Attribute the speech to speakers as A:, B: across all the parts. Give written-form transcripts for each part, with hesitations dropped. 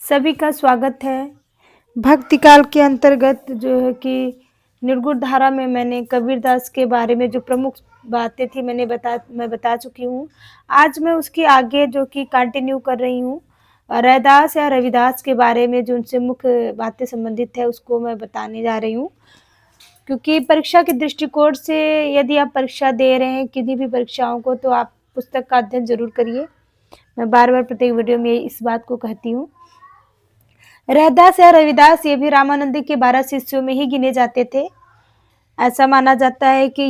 A: सभी का स्वागत है। भक्ति काल के अंतर्गत जो है कि निर्गुण धारा में मैंने कबीरदास के बारे में जो प्रमुख बातें थी मैं बता चुकी हूँ। आज मैं उसके आगे जो कि कंटिन्यू कर रही हूँ। रैदास या रविदास के बारे में जो उनसे मुख्य बातें संबंधित है उसको मैं बताने जा रही हूँ। क्योंकि परीक्षा के दृष्टिकोण से यदि आप परीक्षा दे रहे हैं किन्हीं भी परीक्षाओं को तो आप पुस्तक का अध्ययन ज़रूर करिए। मैं बार-बार प्रत्येक वीडियो में इस बात को कहती हूँ। रैदास या रविदास ये भी रामानंद के 12 शिष्यों में ही गिने जाते थे। ऐसा माना जाता है कि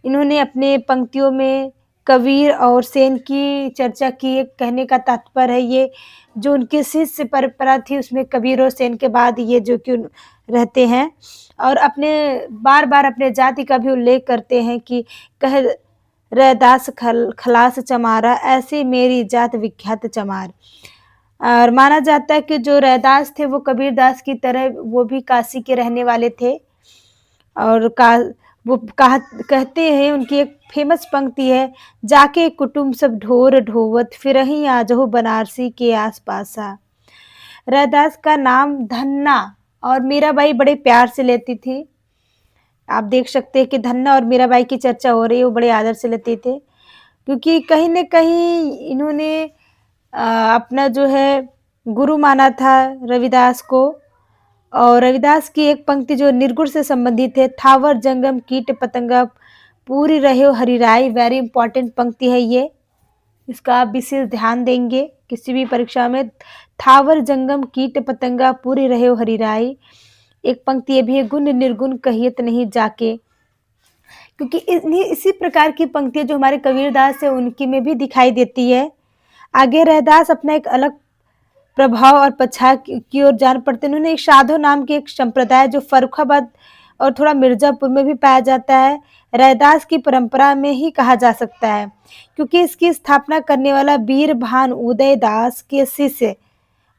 A: इन्होंने अपने पंक्तियों में कबीर और सेन की चर्चा की है। कहने का तात्पर्य है ये जो उनकी शिष्य परंपरा थी उसमें कबीर और सेन के बाद ये जो कि रहते हैं और अपने बार-बार अपने जाति का भी उल्लेख करते हैं कि कह रैदास खलास चमारा ऐसी मेरी जात विख्यात चमार। और माना जाता है कि जो रैदास थे वो कबीरदास की तरह वो भी काशी के रहने वाले थे और वो कहते हैं उनकी एक फेमस पंक्ति है, जाके कुटुंब सब ढोर ढोवत फिरहीं आ जाओ बनारसी के आस पासा। रैदास का नाम धन्ना और मीराबाई बड़े प्यार से लेती थी। आप देख सकते हैं कि धन्ना और मीराबाई की चर्चा हो रही है, वो बड़े आदर से लेते थे क्योंकि कहीं न कहीं इन्होंने अपना जो है गुरु माना था रविदास को। और रविदास की एक पंक्ति जो निर्गुण से संबंधित है, थावर जंगम कीट पतंगा पूरी रहे हो हरिराई। वेरी इंपॉर्टेंट पंक्ति है ये, इसका आप विशेष ध्यान देंगे किसी भी परीक्षा में। थावर जंगम कीट पतंगा पूरी रहे हो हरिराई। एक पंक्ति ये भी है, गुण निर्गुण कहियत नहीं जाके। क्योंकि इसी प्रकार की पंक्तियां जो हमारे कबीरदास है उनकी में भी दिखाई देती है। आगे रैदास अपना एक अलग प्रभाव और पछाड़ की ओर जान पड़ते। उन्होंने एक साधो नाम के एक संप्रदाय जो फर्रुखाबाद और थोड़ा मिर्जापुर में भी पाया जाता है, रैदास की परंपरा में ही कहा जा सकता है क्योंकि इसकी स्थापना करने वाला वीर भान उदयदास के शिष्य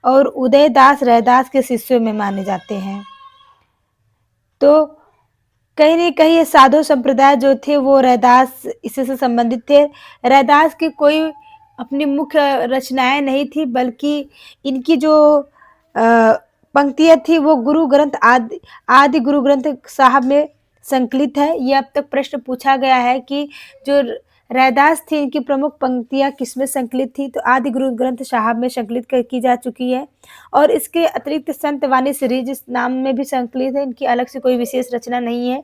A: और उदयदास रैदास के शिष्यों में माने जाते हैं। तो कहीं न कहीं ये साधु संप्रदाय जो थे वो रैदास इसी से संबंधित थे। रैदास की कोई अपनी मुख्य रचनाएँ नहीं थी बल्कि इनकी जो पंक्तियाँ थी वो गुरु ग्रंथ आदि गुरु ग्रंथ साहब में संकलित है। ये अब तक प्रश्न पूछा गया है कि जो रैदास थी इनकी प्रमुख पंक्तियाँ किसमें संकलित थी, तो आदि गुरु ग्रंथ साहब में संकलित की जा चुकी है और इसके अतिरिक्त संत वाणी सीरीज इस नाम में भी संकलित है। इनकी अलग से कोई विशेष रचना नहीं है।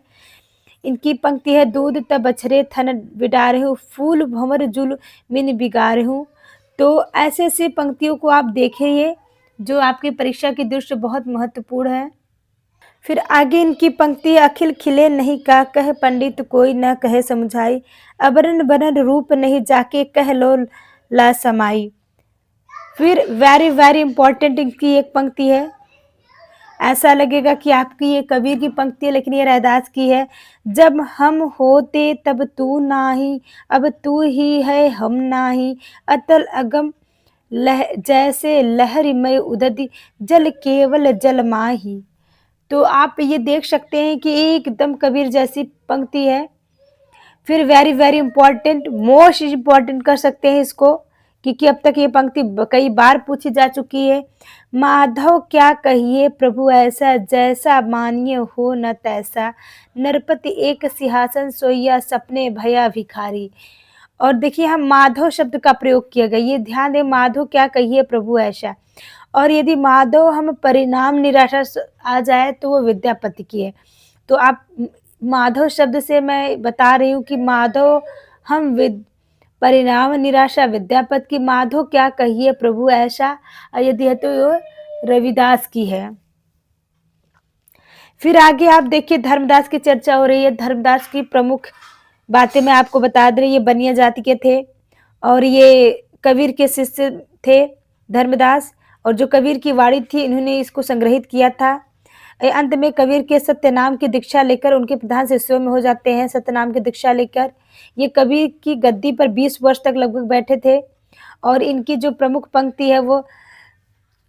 A: इनकी पंक्ति है, दूध तब बछरे थन बिडारे हूँ, फूल भंवर जुल मिन बिगारे हूँ। तो ऐसे पंक्तियों को आप देखिए जो आपकी परीक्षा की दृष्टि बहुत महत्वपूर्ण है। फिर आगे इनकी पंक्ति, अखिल खिले नहीं का कह पंडित कोई न कहे समझाई, अबरन बनन रूप नहीं जाके कह लो ला समाई। फिर वेरी वेरी इंपॉर्टेंट इनकी एक पंक्ति है, ऐसा लगेगा कि आपकी ये कबीर की पंक्ति है लेकिन ये रैदास की है। जब हम होते तब तू नाही, अब तू ही है हम नाही, अतल अगम जैसे लहरिमय उदधि जल केवल जल माही। तो आप ये देख सकते हैं कि एकदम कबीर जैसी पंक्ति है। फिर very very important, most important कर सकते हैं इसको क्योंकि अब तक ये पंक्ति कई बार पूछी जा चुकी है। माधव क्या कहिए प्रभु ऐसा, जैसा मानिए हो न तैसा, नरपति एक सिंहासन सोइया सपने भया भिखारी। और देखिए हम माधव शब्द का प्रयोग किया गया, ये ध्यान दें, माधव क्या कहिए प्रभु ऐसा। और यदि माधव हम परिणाम निराशा आ जाए तो वो विद्यापति की है। तो आप माधव शब्द से मैं बता रही हूँ कि माधव हम परिणाम निराशा विद्यापति की, माधव क्या कहिए प्रभु ऐसा, यदि है तो ये रविदास की है। फिर आगे आप देखिए धर्मदास की चर्चा हो रही है। धर्मदास की प्रमुख बातें मैं आपको बता दे रही, ये बनिया जाति के थे और ये कबीर के शिष्य थे धर्मदास। और जो कबीर की वाणी थी इन्होंने इसको संग्रहित किया था। अंत में कबीर के सत्यनाम की दीक्षा लेकर उनके प्रधान शिष्यों में हो जाते हैं। सत्यनाम की दीक्षा लेकर ये कबीर की गद्दी पर 20 वर्ष तक लगभग बैठे थे और इनकी जो प्रमुख पंक्ति है वो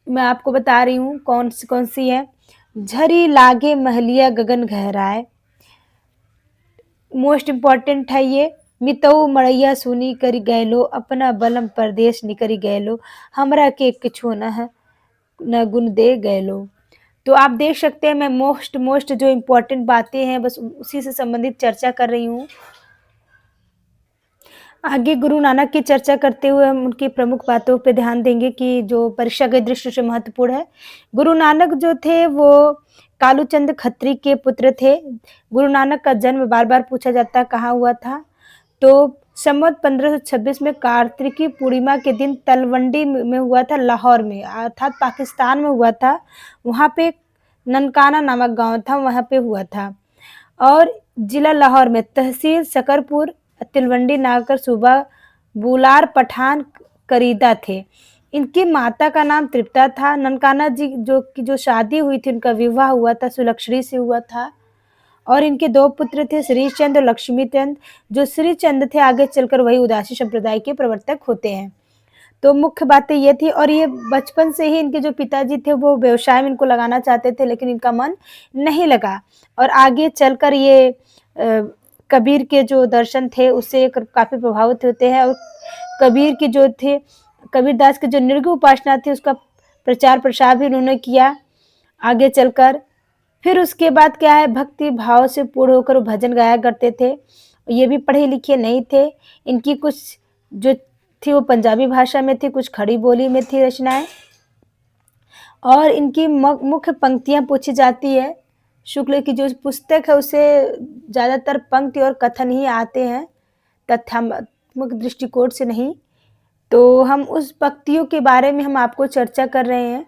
A: मैं आपको बता रही हूँ कौन सी है। झरी लागे महलिया गगन गहराए, मोस्ट इम्पॉर्टेंट है ये। मितऊ मड़ैया सुनी करी गैलो, अपना बलम परदेश निकरी गैलो, हमरा के किछो न है न गुण दे गए लो। तो आप देख सकते हैं मैं मोस्ट जो इम्पोर्टेंट बातें हैं बस उसी से संबंधित चर्चा कर रही हूँ। आगे गुरु नानक की चर्चा करते हुए हम उनकी प्रमुख बातों पे ध्यान देंगे कि जो परीक्षा की दृष्टि से महत्वपूर्ण है। गुरु नानक जो थे वो कालूचंद खत्री के पुत्र थे। गुरु नानक का जन्म बार-बार पूछा जाता है कहाँ हुआ था? तो संवत 1526 में कार्तिकी पूर्णिमा के दिन तलवंडी में हुआ था, लाहौर में अर्थात पाकिस्तान में हुआ था। वहाँ पे ननकाना नामक गाँव था, वहाँ पे हुआ था। और जिला लाहौर में तहसील शकरपुर तिलवंडी नागकर सूबा बुलार पठान करीदा थे। इनकी माता का नाम तृप्ता था। ननकाना जी जो शादी हुई थी उनका विवाह हुआ था सुलक्षणी से हुआ था। और इनके 2 पुत्र थे श्रीचंद और लक्ष्मीचंद। जो श्रीचंद थे आगे चलकर वही उदासी संप्रदाय के प्रवर्तक होते हैं। तो मुख्य बातें ये थी और ये बचपन से ही इनके जो पिताजी थे वो व्यवसाय में इनको लगाना चाहते थे लेकिन इनका मन नहीं लगा और आगे चलकर ये कबीर के जो दर्शन थे उससे काफ़ी प्रभावित होते हैं और कबीर के जो थे कबीरदास के जो निर्गुण उपासना थी उसका प्रचार प्रसार भी उन्होंने किया आगे चलकर। फिर उसके बाद क्या है भक्ति भाव से पूर्ण होकर वो भजन गाया करते थे। ये भी पढ़े लिखे नहीं थे। इनकी कुछ जो थी वो पंजाबी भाषा में थी, कुछ खड़ी बोली में थी रचनाएं और इनकी मुख्य पंक्तियां पूछी जाती है। शुक्ल की जो पुस्तक है उसे ज़्यादातर पंक्ति और कथन ही आते हैं, तथ्यात्मक दृष्टिकोण से नहीं। तो हम उस पंक्तियों के बारे में हम आपको चर्चा कर रहे हैं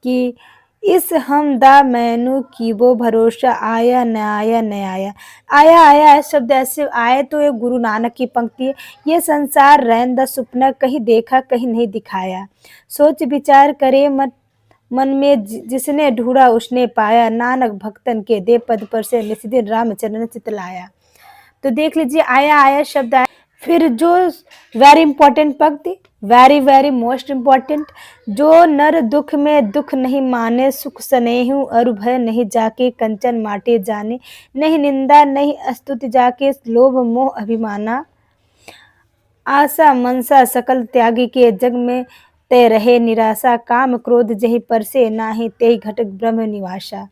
A: कि इस हमदा मैनू की वो भरोसा आया न आया न आया। आया आया शब्द ऐसे आए तो ये गुरु नानक की पंक्ति है। ये संसार रैन दा सुपना कहीं देखा कहीं नहीं दिखाया। सोच विचार करे मन में जिसने ढूंढा उसने पाया। नानक भक्तन के दे पद पर से निस्दिन रामचरण चितलाया। तो देख लीजिए आया आया शब्द आया। फिर जो वेरी इंपॉर्टेंट पंक्ति वेरी मोस्ट इम्पॉर्टेंट। जो नर दुख में दुख नहीं माने सुख स्नेहु अरु भय नहीं जाके कंचन माटे जाने। नहीं निंदा नहीं स्तुति जाके लोभ मोह अभिमाना। आशा मनसा सकल त्यागी के जग में ते रहे निराशा। काम क्रोध जही परसे नाही ते घटक ब्रह्म निवासा।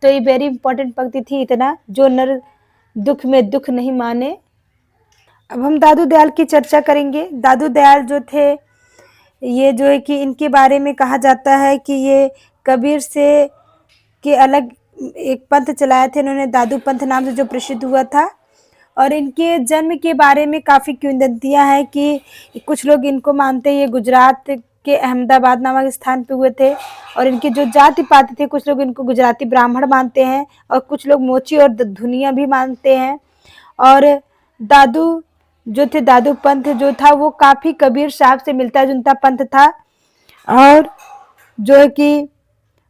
A: तो ये वेरी इंपॉर्टेंट पंक्ति थी इतना। जो नर दुख में दुख नहीं माने। अब हम दादू दयाल की चर्चा करेंगे। दादू दयाल जो थे ये जो है कि इनके बारे में कहा जाता है कि ये कबीर से के अलग एक पंथ चलाए थे इन्होंने, दादू पंथ नाम से जो प्रसिद्ध हुआ था। और इनके जन्म के बारे में काफ़ी किंवदंतियां हैं कि कुछ लोग इनको मानते हैं ये गुजरात के अहमदाबाद नामक स्थान पे हुए थे। और इनके जो जाति पाति थे कुछ लोग इनको गुजराती ब्राह्मण मानते हैं और कुछ लोग मोची और धुनिया भी मानते हैं। और दादू जो थे दादू पंथ जो था वो काफ़ी कबीर साहब से मिलता जुलता पंथ था। और जो है कि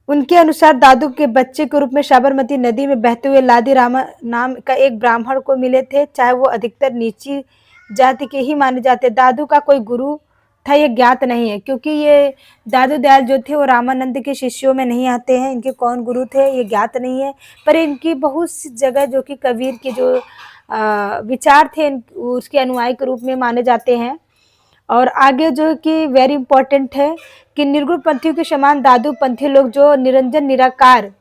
A: उनके अनुसार दादू के बच्चे के रूप में साबरमती नदी में बहते हुए लादी रामा नाम का एक ब्राह्मण को मिले थे, चाहे वो अधिकतर नीची जाति के ही माने जाते। दादू का कोई गुरु था ये ज्ञात नहीं है क्योंकि ये दादू दयाल जो थे वो रामानंद के शिष्यों में नहीं आते हैं। इनके कौन गुरु थे ये ज्ञात नहीं है। पर इनकी बहुत सी जगह जो कि कबीर के जो विचार थे उसके अनुयायी के रूप में माने जाते हैं। और आगे जो है कि वेरी इंपॉर्टेंट है कि निर्गुण पंथियों के समान दादू पंथी लोग जो निरंजन निराकार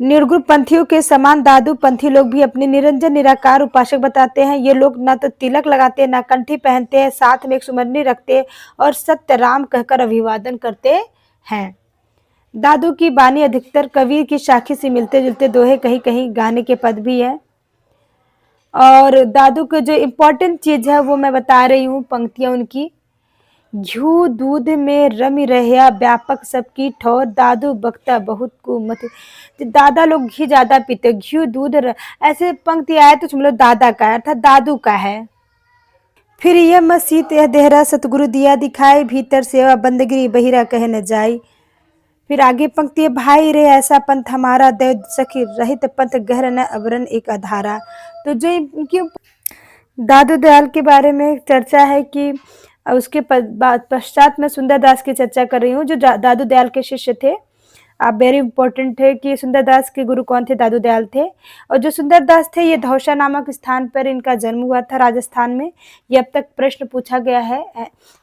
A: निर्गुण पंथियों के समान दादू पंथी लोग भी अपने निरंजन निराकार उपासक बताते हैं। ये लोग ना तो तिलक लगाते ना कंठी पहनते हैं, साथ में एक सुमरनी रखते और सत्य राम कहकर अभिवादन करते हैं। दादू की बानी अधिकतर कबीर की साखी से मिलते जुलते दोहे कहीं कहीं गाने के पद भी है। और दादू के जो इम्पोर्टेंट चीज है वो मैं बता रही हूँ पंक्तियां उनकी। घ्यू दूध में रमी रहा व्यापक सबकी ठोर। दादू बख्ता बहुत को मत। दादा लोग घी ज्यादा पीते घी दूध ऐसे पंक्ति आए तो समझ लो दादा का है अर्थात दादू का है। फिर यह मसीत यह देहरा सतगुरु दिया दिखाई। भीतर सेवा बंदगिरी बहिरा कहे न जाई। फिर आगे पंक्ति है भाई रे ऐसा पंथ हमारा देव सखी रहित पंथ गहर न अवरन एक आधारा। तो जो इनकी दादू दयाल के बारे में चर्चा है कि उसके पश्चात में सुंदरदास की चर्चा कर रही हूँ जो दादू दयाल के शिष्य थे। आप वेरी इंपॉर्टेंट है कि सुंदरदास के गुरु कौन थे? दादू दयाल थे। और जो सुंदरदास थे ये धौसा नामक स्थान पर इनका जन्म हुआ था राजस्थान में। ये अब तक प्रश्न पूछा गया है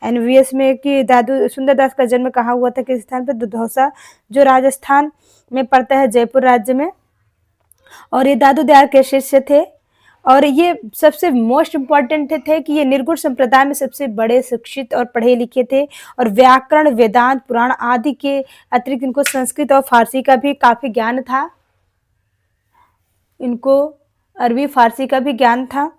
A: एनवीएस में कि दादू सुंदरदास का जन्म कहाँ हुआ था, किस स्थान पर? तो धौसा, जो राजस्थान में पड़ता है, जयपुर राज्य में। और ये दादू दयाल के शिष्य थे। और ये सबसे मोस्ट इम्पॉर्टेंट थे कि ये निर्गुण संप्रदाय में सबसे बड़े शिक्षित और पढ़े लिखे थे। और व्याकरण, वेदांत, पुराण आदि के अतिरिक्त इनको संस्कृत और फारसी का भी काफी ज्ञान था। इनको अरबी फारसी का भी ज्ञान था।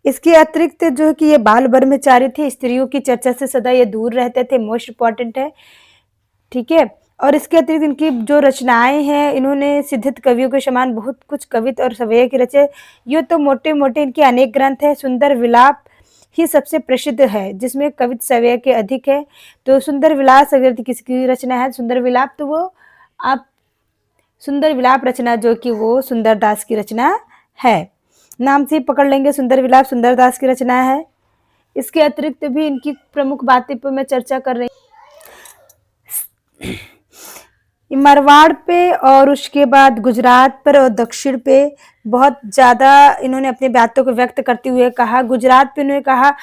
A: इसके अतिरिक्त जो है कि ये बाल ब्रह्मचारी थे, स्त्रियों की चर्चा से सदा ये दूर रहते थे, मोस्ट इम्पॉर्टेंट है, ठीक है। और इसके अतिरिक्त इनकी जो रचनाएं हैं, इन्होंने सिद्धित कवियों के समान बहुत कुछ कवित और सवैया की रचे। ये तो मोटे मोटे इनके अनेक ग्रंथ हैं। सुंदर विलाप ही सबसे प्रसिद्ध है, जिसमें कवित सवैया के अधिक है। तो सुंदर विलास अगर किसकी रचना है, सुंदर विलाप, तो वो आप सुंदर विलाप रचना जो कि वो सुंदरदास की रचना है, नाम से ही पकड़ लेंगे, सुंदर विलाप सुंदरदास की रचना है। इसके अतिरिक्त भी इनकी प्रमुख बातें पर मैं चर्चा कर रही हूँ। मारवाड़ पे और उसके बाद गुजरात पर और दक्षिण पे बहुत ज़्यादा इन्होंने अपनी बातों को व्यक्त करते हुए कहा। गुजरात पे इन्होंने कहा,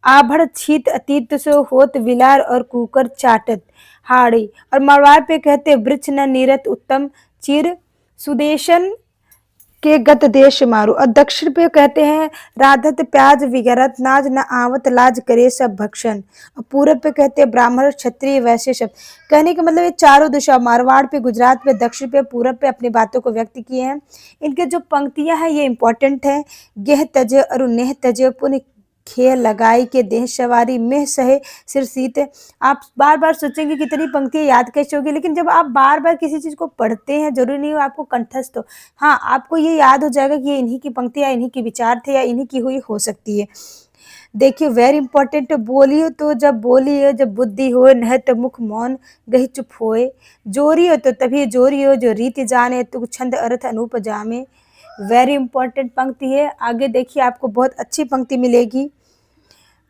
A: आभड़ छीत अतीत सो होत विलार और कुकर चाटत हाड़ी। और मारवाड़ पे कहते वृक्ष न नीरत उत्तम चिर सुदेशन के गत देश मारू। और दक्षिण पे कहते हैं, राधत प्याज विगरत नाज न आवत लाज करे सब भक्षण। और पूरब पे कहते हैं, ब्राह्मण क्षत्रिय वैश्य सब। कहने का मतलब ये चारों दिशा, मारवाड़ पे, गुजरात पे, दक्षिण पे, पूरब पे अपनी बातों को व्यक्त किए हैं। इनके जो पंक्तियां हैं ये इंपॉर्टेंट है। गेह तजे अरु नेह तजे पुण्य खेल लगाई के देह सवारी में सहे सिर सीत। आप बार बार सोचेंगे कितनी पंक्तियां याद कैसे होगी, लेकिन जब आप बार बार किसी चीज को पढ़ते हैं, जरूरी नहीं हो आपको कंठस्थ हो, हाँ आपको ये याद हो जाएगा कि ये इन्हीं की पंक्तियां, इन्हीं के विचार थे या इन्हीं की हुई हो सकती है। देखिए वेरी इंपॉर्टेंट, बोलियो तो जब बोलियो जब बुद्धि हो, नह तो मुख मौन गही चुप होए। जोरियो तो तभी जोरियो जो रीति जाने, तुक छंद अर्थ अनूप जामे। वेरी इंपॉर्टेंट पंक्ति है। आगे देखिए आपको बहुत अच्छी पंक्ति मिलेगी।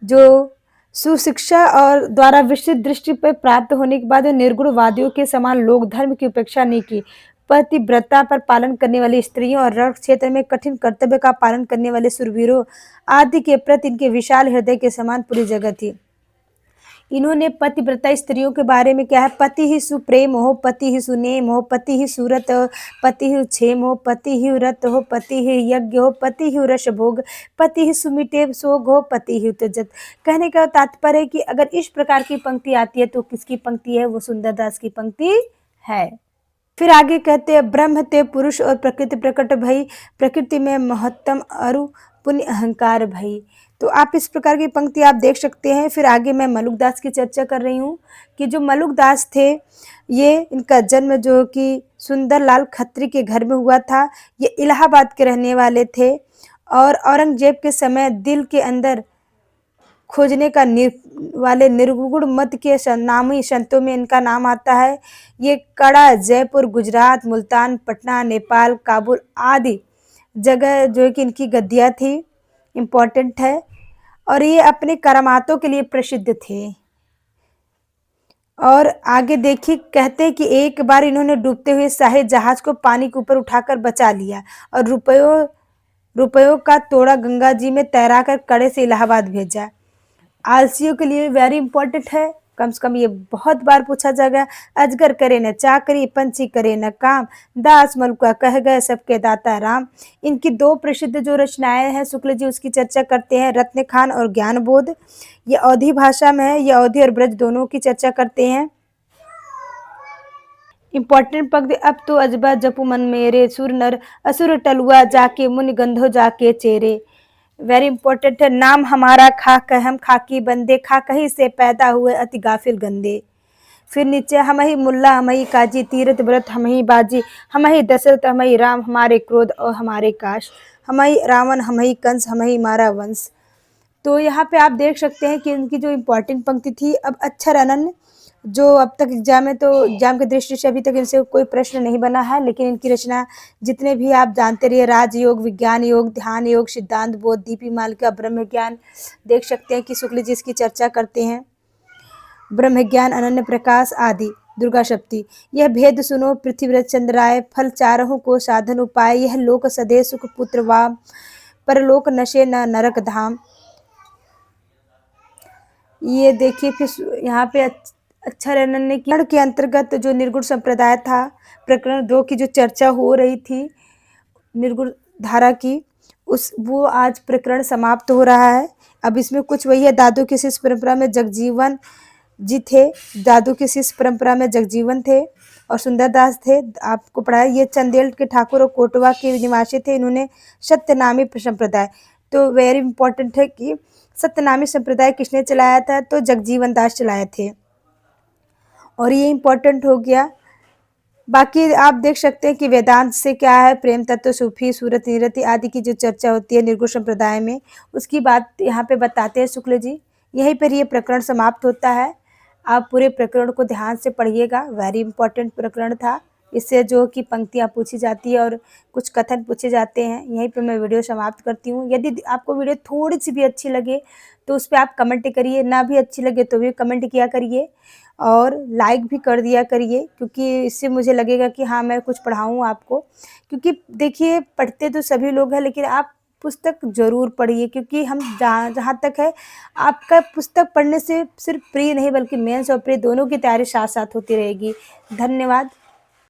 A: जो सुशिक्षा और द्वारा विस्तृत दृष्टि पर प्राप्त होने के बाद निर्गुणवादियों के समान लोक धर्म की उपेक्षा नहीं की। पतिव्रता पर पालन करने वाली स्त्रियों और रण क्षेत्र में कठिन कर्तव्य का पालन करने वाले सुरवीरों आदि के प्रति इनके विशाल हृदय के समान पूरी जगह थी। इन्होंने पतिव्रता स्त्रियों के बारे में क्या है, पति ही सुप्रेम हो, पति ही सुनेम हो, पति ही सूरत हो, पति ही क्षेम हो, पति ही व्रत हो, पति ही यज्ञ हो, पति ही रस भोग, पति ही सुमिटे सोग हो, पति ही तजत। कहने का तात्पर्य है कि अगर इस प्रकार की पंक्ति आती है तो किसकी पंक्ति है, वो सुंदरदास की पंक्ति है। फिर आगे कहते हैं, ब्रह्म ते पुरुष और प्रकृति प्रकट भई, प्रकृति में महत्तम अरु पुण्य अहंकार भई। तो आप इस प्रकार की पंक्ति आप देख सकते हैं। फिर आगे मैं मलुकदास की चर्चा कर रही हूँ कि जो मलुकदास थे, ये इनका जन्म जो कि सुंदरलाल खत्री के घर में हुआ था। ये इलाहाबाद के रहने वाले थे और औरंगजेब के समय दिल के अंदर खोजने का वाले निर्गुण मत के नामी संतों में इनका नाम आता है। ये कड़ा, जयपुर, गुजरात, मुल्तान, पटना, नेपाल, काबुल आदि जगह जो है कि इनकी गद्दियाँ थी, इम्पोर्टेंट है। और ये अपने करामातों के लिए प्रसिद्ध थे। और आगे देखिए, कहते हैं कि एक बार इन्होंने डूबते हुए शाही जहाज को पानी के ऊपर उठाकर बचा लिया और रुपयों का तोड़ा गंगा जी में तैरा कर कड़े से इलाहाबाद भेजा। आलसियों के लिए वेरी इंपॉर्टेंट है, कम से कम ये बहुत बार पूछा जाएगा। अजगर करे न चाकरी, पंछी करे न काम, दास मलुका कह गए सबके दाता राम। इनकी दो प्रसिद्ध जो रचनाएं हैं शुक्ल जी उसकी चर्चा करते हैं, रत्न खान और ज्ञान बोध। ये अवधी भाषा में है, ये अवधी और ब्रज दोनों की चर्चा करते हैं। इंपॉर्टेंट पंक्ति, अब तो अजबा जपु मन मेरे, सुर नर असुर टलुआ जाके, मुनि गंधो जाके चेरे। वेरी इंपॉर्टेंट है, नाम हमारा खाक हम खाकी बंदे, खा कहीं से पैदा हुए अति गाफिल गंदे। फिर नीचे, हम ही मुल्ला हम ही काजी, तीरथ व्रत हम ही बाजी, हम ही दशरथ हम ही राम, हमारे क्रोध और हमारे काश, हम ही रावण हम ही कंस, हम ही मारा वंश। तो यहाँ पे आप देख सकते हैं कि इनकी जो इम्पोर्टेंट पंक्ति थी। अब अक्षर अनन्य, जो अब तक एग्जाम में, तो एग्जाम की दृष्टि से अभी तक इनसे कोई प्रश्न नहीं बना है, लेकिन इनकी रचना जितने भी आप जानते रहिए, राजयोग, विज्ञान योग, ध्यान योग, सिद्धांत बोध, दीपिमाल का ब्रह्म ज्ञान, देख सकते हैं कि शुक्ल जी इसकी चर्चा करते हैं, ब्रह्म ज्ञान, अनन्य प्रकाश आदि। दुर्गा सप्ती। यह भेद सुनो पृथ्वीव्रत चंद्राय, फल चारहों को साधन उपाय, यह लोक सदे सुख पुत्र वाम, परलोक नशे न नरक धाम। ये देखिए फिर यहाँ पे अच्छा रनन ने किया के अंतर्गत जो निर्गुण संप्रदाय था, प्रकरण 2 की जो चर्चा हो रही थी निर्गुण धारा की, उस वो आज प्रकरण समाप्त हो रहा है। अब इसमें कुछ वही है, दादू की शिष्य परंपरा में जगजीवन जी थे, दादू की शिष्य परंपरा में जगजीवन थे और सुंदरदास थे। आपको पढ़ाया, ये चंदेल के ठाकुर और कोटवा के निवासी थे। इन्होंने सत्यनामी संप्रदाय, तो वेरी इंपॉर्टेंट है कि सत्यनामी संप्रदाय किसने चलाया था, तो जगजीवन दास चलाए थे, और ये इंपॉर्टेंट हो गया। बाकी आप देख सकते हैं कि वेदांत से क्या है, प्रेम तत्व, सूफी, सूरत निरति आदि की जो चर्चा होती है निर्गुण संप्रदाय में, उसकी बात यहाँ पे बताते हैं शुक्ल जी। यहीं पर ये प्रकरण समाप्त होता है। आप पूरे प्रकरण को ध्यान से पढ़िएगा, वेरी इंपॉर्टेंट प्रकरण था। इससे जो कि पंक्तियाँ पूछी जाती है और कुछ कथन पूछे जाते हैं। यहीं पे मैं वीडियो समाप्त करती हूँ। यदि आपको वीडियो थोड़ी सी भी अच्छी लगे तो उस पर आप कमेंट करिए, ना भी अच्छी लगे तो भी कमेंट किया करिए और लाइक भी कर दिया करिए, क्योंकि इससे मुझे लगेगा कि हाँ मैं कुछ पढ़ाऊँ आपको। क्योंकि देखिए पढ़ते तो सभी लोग हैं, लेकिन आप पुस्तक ज़रूर पढ़िए, क्योंकि हम जहाँ तक है आपका पुस्तक पढ़ने से सिर्फ प्री नहीं बल्कि मेंस और प्री दोनों की तैयारी साथ साथ होती रहेगी। धन्यवाद।